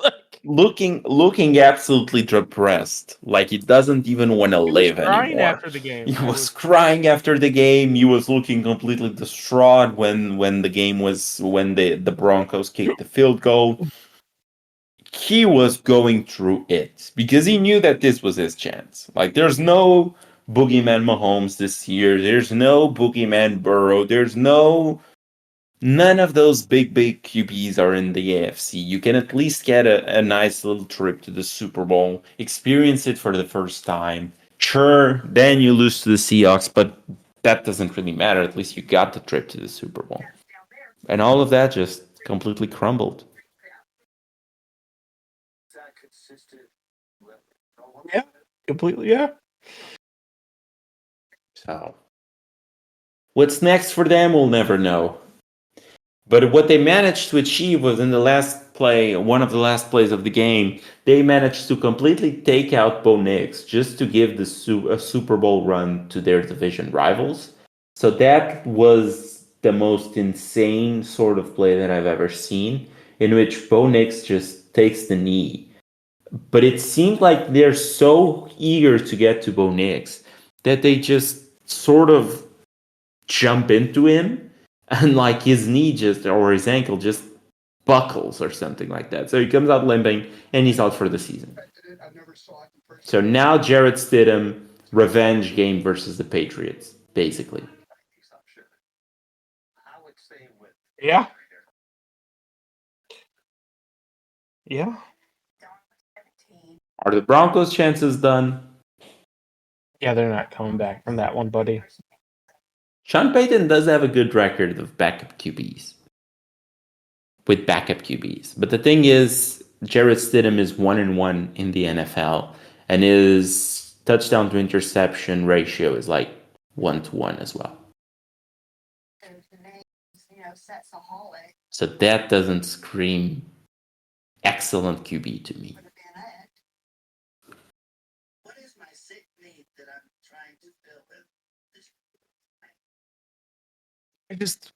like Looking absolutely depressed, like he doesn't even want to he was live crying anymore. after the He game. I was was crying after the game. He was looking completely distraught when the game was when the Broncos kicked the field goal. He was going through it because he knew that this was his chance. Like there's no boogeyman Mahomes this year. There's no boogeyman Burrow. There's no none of those big QBs are in the AFC. You can at least get a nice little trip to the Super Bowl, experience it for the first time. Sure, then you lose to the Seahawks, but that doesn't really matter. At least you got the trip to the Super Bowl. And all of that just completely crumbled. yeah, completely yeah. So, what's next for them, we'll never know. But what they managed to achieve was in the last play, one of the last plays of the game, they managed to completely take out Bo Nix just to give a Super Bowl run to their division rivals. So that was the most insane sort of play that I've ever seen, in which Bo Nix just takes the knee. But it seemed like they're so eager to get to Bo Nix that they just sort of jump into him, and like his knee just or his ankle just buckles or something like that. So he comes out limping and he's out for the season. So now Jarrett Stidham revenge game versus the Patriots, basically. Yeah. Yeah. Are the Broncos' chances done? Yeah, they're not coming back from that one, buddy. Sean Payton does have a good record of backup QBs. With backup QBs. But the thing is, Jarrett Stidham is 1-1 in the NFL, and his touchdown to interception ratio is like 1-1 as well. So that doesn't scream excellent QB to me. I just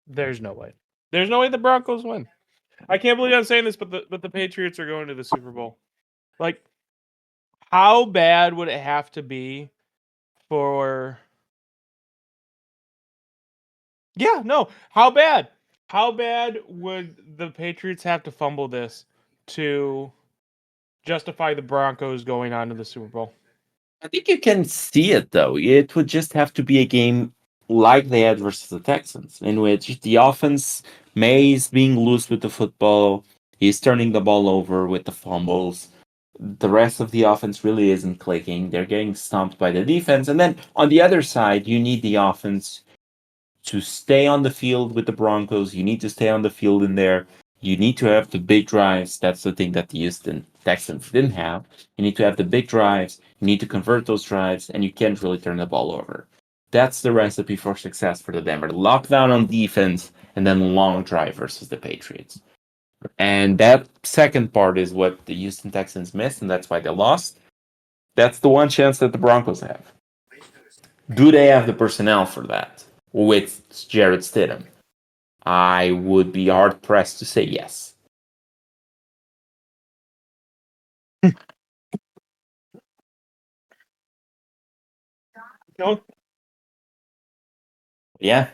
there's no way. There's no way the Broncos win. I can't believe I'm saying this, but the Patriots are going to the Super Bowl. Like, how bad would it have to be for? Yeah, no. How bad? How bad would the Patriots have to fumble this to justify the Broncos going on to the Super Bowl? I think you can see it though. It would just have to be a game like they had versus the Texans, in which the offense, Mays being loose with the football, he's turning the ball over with the fumbles. The rest of the offense really isn't clicking. They're getting stomped by the defense. And then on the other side, you need the offense to stay on the field with the Broncos. You need to stay on the field in there. You need to have the big drives. That's the thing that the Houston Texans didn't have. You need to have the big drives. You need to convert those drives, and you can't really turn the ball over. That's the recipe for success for the Denver. Lockdown on defense, and then long drive versus the Patriots. And that second part is what the Houston Texans missed, and that's why they lost. That's the one chance that the Broncos have. Do they have the personnel for that with Jarrett Stidham? I would be hard pressed to say yes. No. Yeah,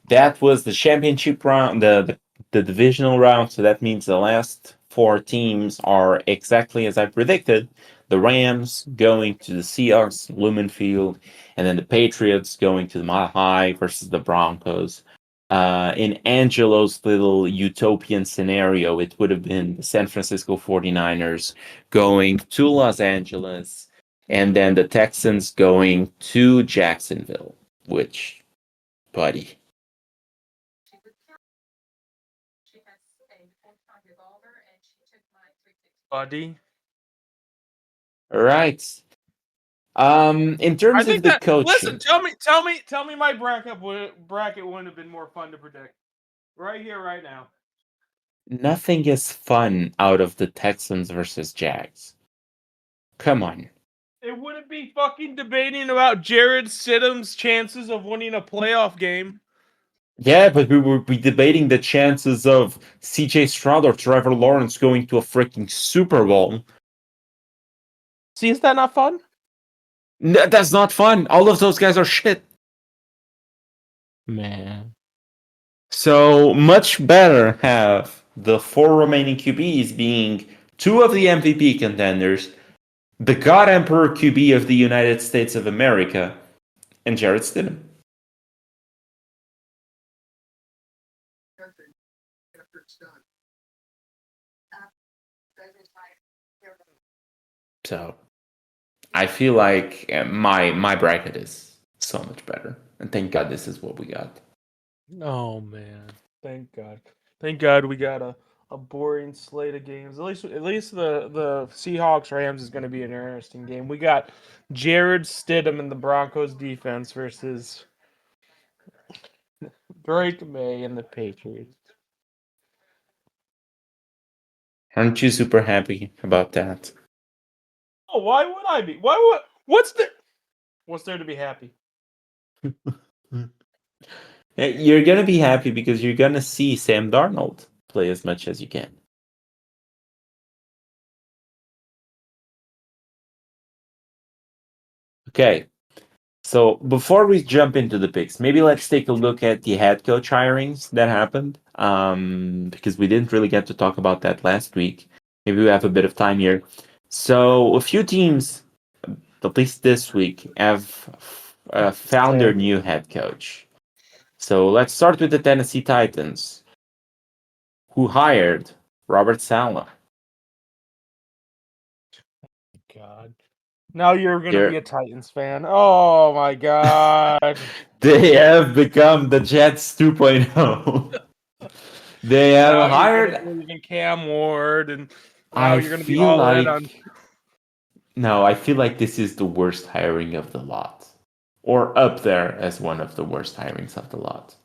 that was the championship round, the divisional round. So that means the last four teams are exactly as I predicted. The Rams going to the Seahawks, Lumen Field, and then the Patriots going to the Mile High versus the Broncos. In Angelo's little utopian scenario, it would have been the San Francisco 49ers going to Los Angeles, and then the Texans going to Jacksonville, which, buddy. Buddy. All right. In I terms of think the that listen, coaching, tell me my bracket wouldn't have been more fun to predict. Right here, right now. nothing is fun out of the Texans versus Jags. Come on. It wouldn't be fucking debating about Jared Stidham's chances of winning a playoff game. Yeah, but we would be debating the chances of CJ Stroud or Trevor Lawrence going to a freaking Super Bowl. See, is that not fun? That's not fun. All of those guys are shit. Man. So much better have the four remaining QBs being two of the MVP contenders, the God Emperor QB of the United States of America, and Jared Stidham. So I feel like my bracket is so much better, and thank God this is what we got. Oh man. Thank God. Thank God we got a boring slate of games. At least the Seahawks Rams is going to be an interesting game. We got Jared Stidham and the Broncos defense versus Drake May and the Patriots. Aren't you super happy about that? Oh, why would I be? What's there to be happy? You're gonna be happy because you're gonna see Sam Darnold play as much as you can. Okay, So before we jump into the picks, maybe let's take a look at the head coach hirings that happened. Because we didn't really get to talk about that last week. Maybe we have a bit of time here. So a few teams, at least this week, have found their Same. new head coach. So let's start with the Tennessee Titans, who hired Robert Saleh. God. Now you're gonna be They're, a Titans fan. Oh my god. they have become the Jets 2.0. They Now have you're gonna hired. believe in Cam Ward, and now I you're gonna be feel all in on. like no, I feel like this is the worst hiring of the lot, or up there as one of the worst hirings of the lot,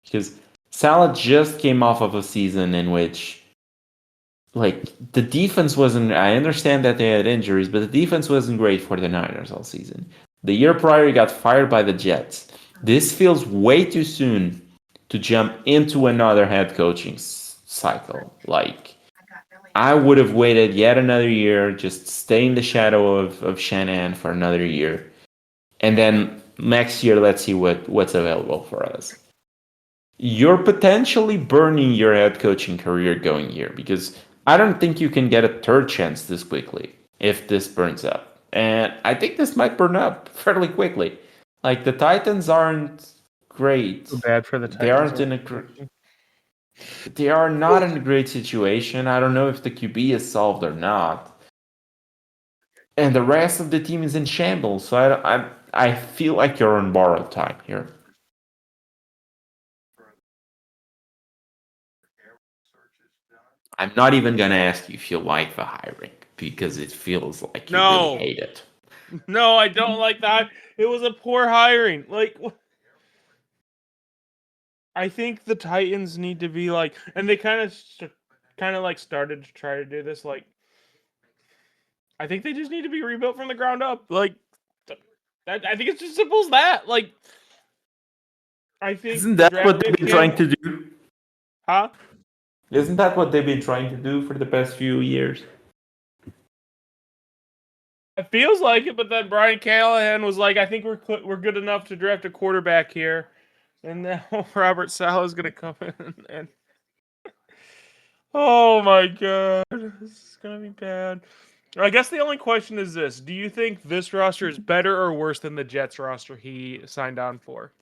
because Salah just came off of a season in which, like, the defense wasn't. I understand that they had injuries, but the defense wasn't great for the Niners all season. The year prior, he got fired by the Jets. This feels way too soon to jump into another head coaching cycle. Like, I would have waited yet another year, just stay in the shadow of Shanahan for another year. And then next year, let's see what's available for us. You're potentially burning your head coaching career going here because I don't think you can get a third chance this quickly if this burns up. And I think this might burn up fairly quickly. Like the Titans aren't great. Too bad for the They Titans aren't in a organization. they are not in a great situation. I don't know if the QB is solved or not. And the rest of the team is in shambles. So I feel like you're on borrowed time here. I'm not even gonna ask you if you like the hiring because it feels like you really No, hate it. no, I don't like that. It was a poor hiring. Like, I think the Titans need to be like, and they kind of like started to try to do this. Like, I think they just need to be rebuilt from the ground up. Like, that I think it's just simple as that. Like, I think Isn't the that draft what they've pick been trying came, to do? huh? Isn't that what they've been trying to do for the past few years? It feels like it, but then Brian Callahan was like, "I think we're good enough to draft a quarterback here," and now Robert Saleh is gonna come in and oh my god, this is gonna be bad. I guess the only question is this: do you think this roster is better or worse than the Jets roster he signed on for?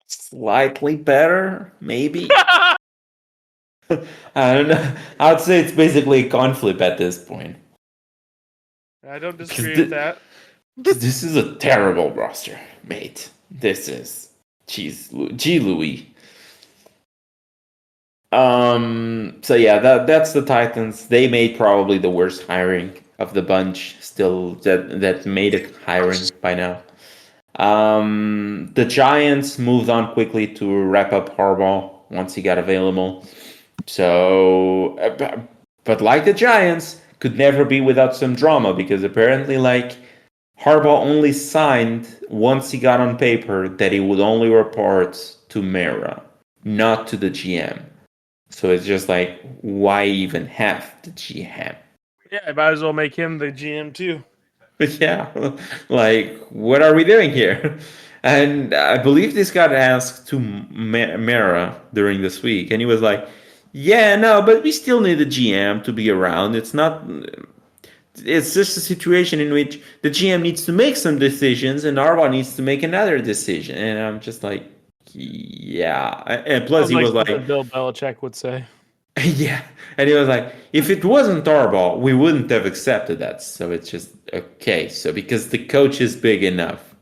Slightly better, maybe. I don't know. I would say it's basically a coin flip at this point I don't because disagree with that. this is a terrible roster, mate. This is gee Louis. So yeah, that's the Titans. They made probably the worst hiring of the bunch. Still, that made a hiring by now. The Giants moved on quickly to wrap up Harbaugh once he got available. So, but like the Giants, could never be without some drama because apparently, like Harbaugh only signed once he got on paper that he would only report to Mara, not to the GM. So it's just like, why even have the GM? Yeah, I might as well make him the GM too. But yeah, like, what are we doing here? And I believe this got asked to Mara during this week, and he was like, yeah, no, but we still need a GM to be around. It's not. It's just a situation in which the GM needs to make some decisions and Arva needs to make another decision. And I'm just like, yeah. And plus, Sounds he like was like, something Bill Belichick would say. yeah. And he was like, if it wasn't Arba, we wouldn't have accepted that. So it's just, okay. So because the coach is big enough,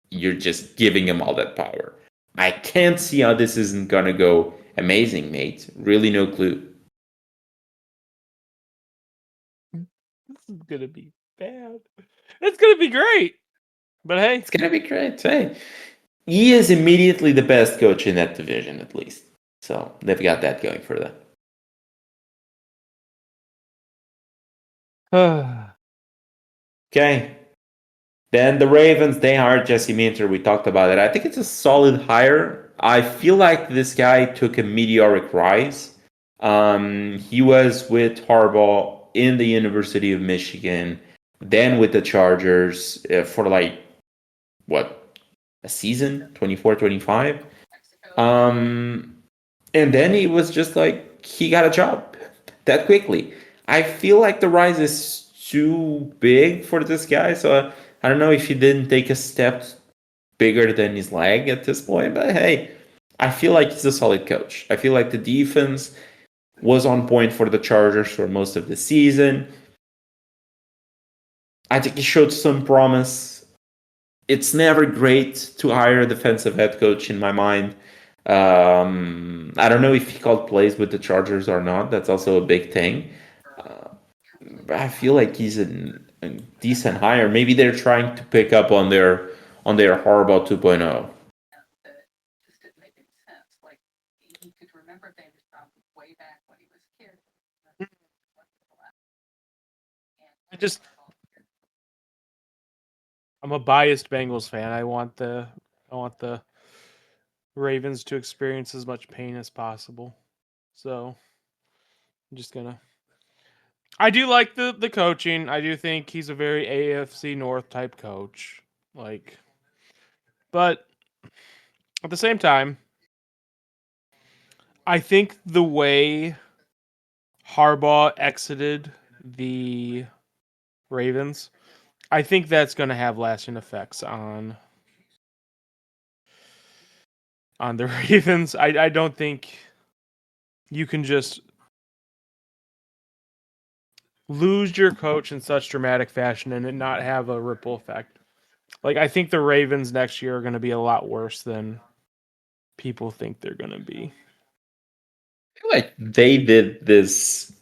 you're just giving him all that power. I can't see how this isn't going to go amazing, mate. Really, no clue. This is gonna be bad. It's gonna be great. But hey, It's going to be great. Hey, he is immediately the best coach in that division, at least. So they've got that going for them. Okay. Then the Ravens, they hired Jesse Minter. We talked about it. I think it's a solid hire. I feel like this guy took a meteoric rise. He was with Harbaugh in the University of Michigan. then with the Chargers for like what, a season, 24, 25. Um, and then he was just like, he got a job that quickly. I feel like the rise is too big for this guy. So I don't know if he didn't take a step bigger than his leg at this point. But hey, I feel like he's a solid coach. I feel like the defense was on point for the Chargers for most of the season. I think he showed some promise. It's never great to hire a defensive head coach in my mind. I don't know if he called plays with the Chargers or not. That's also a big thing. Uh, but I feel like he's a decent hire. Maybe they're trying to pick up on their Harbaugh 2.0. I just I'm a biased Bengals fan. I want the Ravens to experience as much pain as possible. So I'm just gonna. I do like the coaching. I do think he's a very AFC North type coach. Like, but at the same time, I think the way Harbaugh exited the Ravens, I think that's going to have lasting effects on the Ravens. I don't think you can just lose your coach in such dramatic fashion and it not have a ripple effect. Like I think the Ravens next year are going to be a lot worse than people think they're going to be. I feel like they did this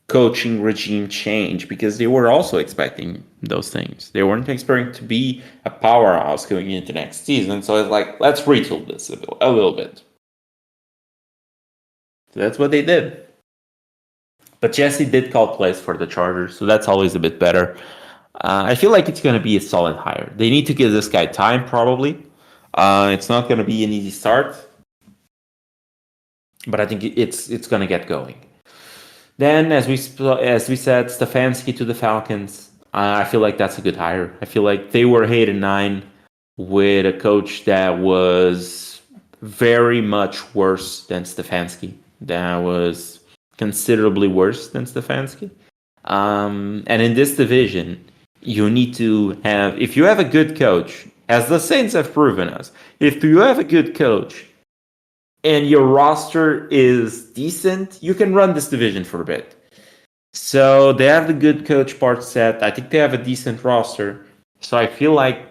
coaching regime change because they were also expecting those things. They weren't expecting to be a powerhouse going into next season. So it's like, let's retool this a little bit. So that's what they did. But Jesse did call plays for the Chargers, so that's always a bit better. I feel like it's going to be a solid hire. They need to give this guy time, probably. It's not going to be an easy start, but I think it's going to get going. Then, as we said, Stefanski to the Falcons. I feel like that's a good hire. I feel like they were 8-9 with a coach that was very much worse than Stefanski. That was considerably worse than Stefanski. And in this division, you need to have, if you have a good coach, as the Saints have proven us, if you have a good coach and your roster is decent, you can run this division for a bit. So they have the good coach part set. I think they have a decent roster. So I feel like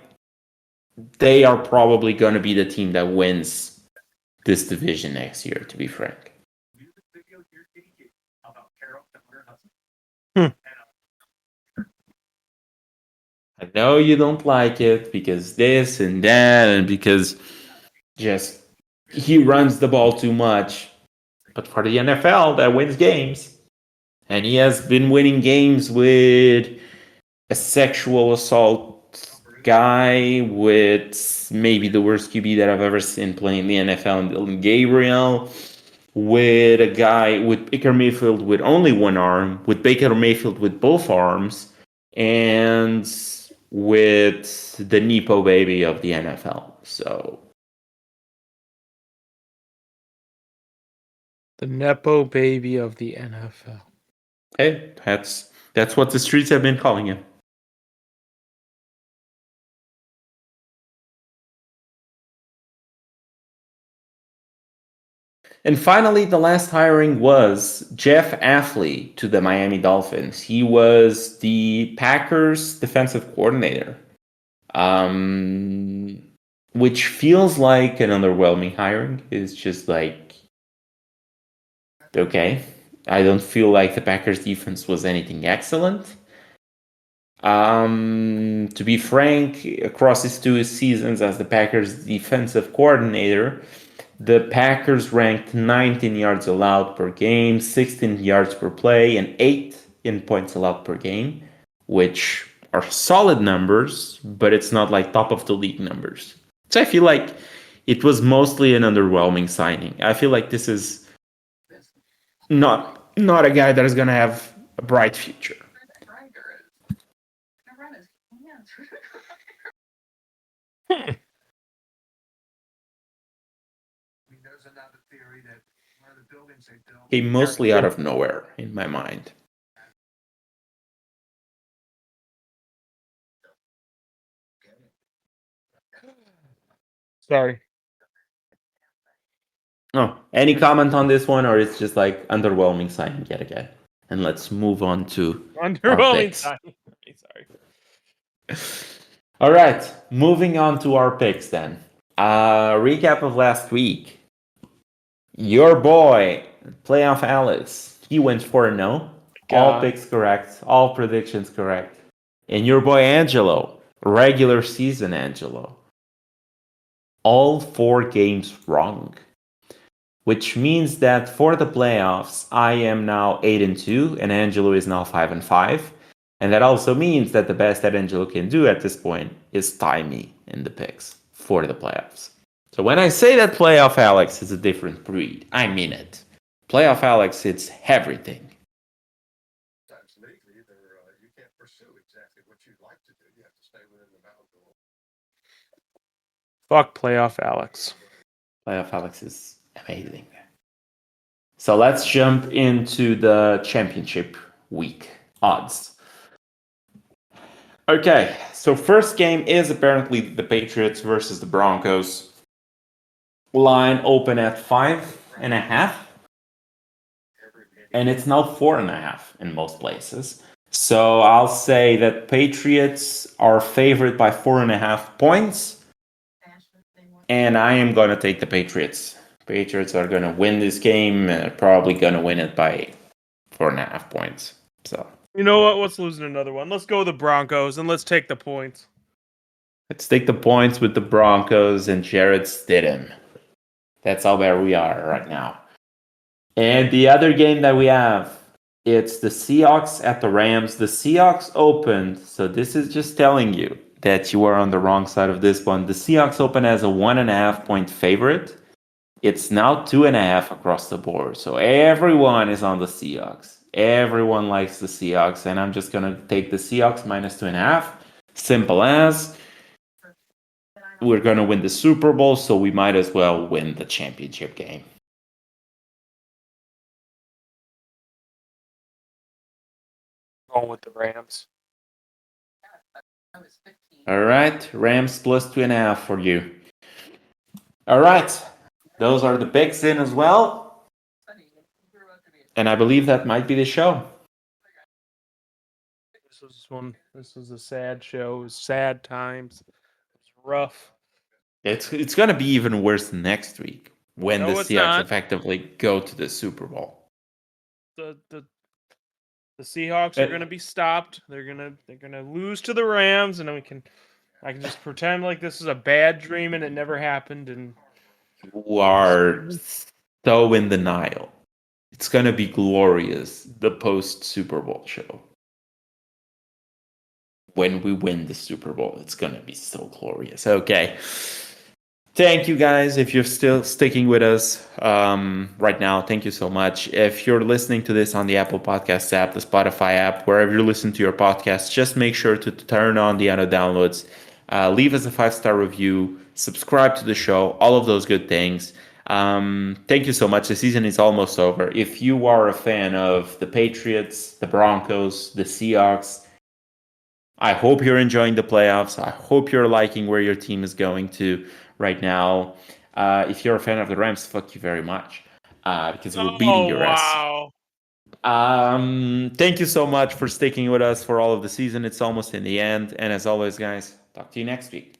they are probably going to be the team that wins this division next year, to be frank. Hmm. I know you don't like it because this and that, and because just he runs the ball too much. But for the NFL, that wins games. And he has been winning games with a sexual assault guy, with maybe the worst QB that I've ever seen playing the NFL, and Dylan Gabriel, with a guy with Baker Mayfield with only one arm, with Baker Mayfield with both arms, and with the Nepo baby of the NFL. So The Nepo baby of the NFL. hey, that's what the streets have been calling him. And finally, the last hiring was Jeff Affley to the Miami Dolphins. He was the Packers defensive coordinator, um, which feels like an underwhelming hiring. It's just like, okay, I don't feel like the Packers defense was anything excellent. To be frank, across his 2 seasons as the Packers defensive coordinator, the Packers ranked 19 yards allowed per game, 16 yards per play, and 8 in points allowed per game, which are solid numbers, but it's not like top of the league numbers. So I feel like it was mostly an underwhelming signing. I feel like this is not a guy that is going to have a bright future. came mostly out of nowhere in my mind. Sorry. Oh, any comment on this one, or it's just like underwhelming signing yet again? And let's move on to our Underwhelming picks. signing. Sorry. All right, moving on to our picks then. Recap of last week. Your boy, Playoff Alex, he went 4-0. All God. picks correct, all predictions correct. And your boy Angelo, regular season Angelo, all 4 games wrong. Which means that for the playoffs, I am now 8-2, and Angelo is now 5-5. And that also means that the best that Angelo can do at this point is tie me in the picks for the playoffs. So when I say that playoff Alex is a different breed, I mean it. Playoff Alex, it's everything. Fuck playoff Alex. Playoff Alex is amazing. So let's jump into the championship week odds. Okay, so first game is apparently the Patriots versus the Broncos. Line open at 5.5, and it's now 4.5 in most places. So I'll say that Patriots are favored by 4.5 points, and I am gonna take the Patriots. Patriots are gonna win this game, probably gonna win it by 4.5 points. So You know what? Let's lose another one. Let's go with the Broncos and let's take the points. let's take the points with the Broncos and Jared Stidham. That's how where we are right now. And the other game that we have, it's the Seahawks at the Rams. The Seahawks opened, so this is just telling you that you are on the wrong side of this one. The Seahawks open as a 1.5 point favorite. It's now 2.5 across the board. So everyone is on the Seahawks. Everyone likes the Seahawks, and I'm just gonna take the Seahawks minus 2.5. Simple as. We're gonna win the Super Bowl, so we might as well win the championship game. Going with the Rams. All right, Rams plus 2.5 for you. All right, those are the picks in as well. And I believe that might be the show. This was a sad show. It was sad times. It was rough. It's gonna be even worse next week when the No, it's Seahawks not. effectively go to the Super Bowl. The Seahawks are And gonna be stopped. They're gonna lose to the Rams, and then I can just pretend like this is a bad dream and it never happened. And you are so in denial. It's gonna be glorious. The post Super Bowl show. When we win the Super Bowl, it's gonna be so glorious. Okay. Thank you guys. If you're still sticking with us right now, thank you so much. If you're listening to this on the Apple Podcasts app, the Spotify app, wherever you listen to your podcast, just make sure to turn on the auto downloads, leave us a 5-star review, subscribe to the show, all of those good things. Thank you so much. The season is almost over. If you are a fan of the Patriots, the Broncos, the Seahawks, I hope you're enjoying the playoffs. I hope you're liking where your team is going to right now. If you're a fan of the Rams, fuck you very much because we're beating oh your ass. wow. Thank you so much for sticking with us for all of the season. It's almost in the end. And as always, guys, talk to you next week.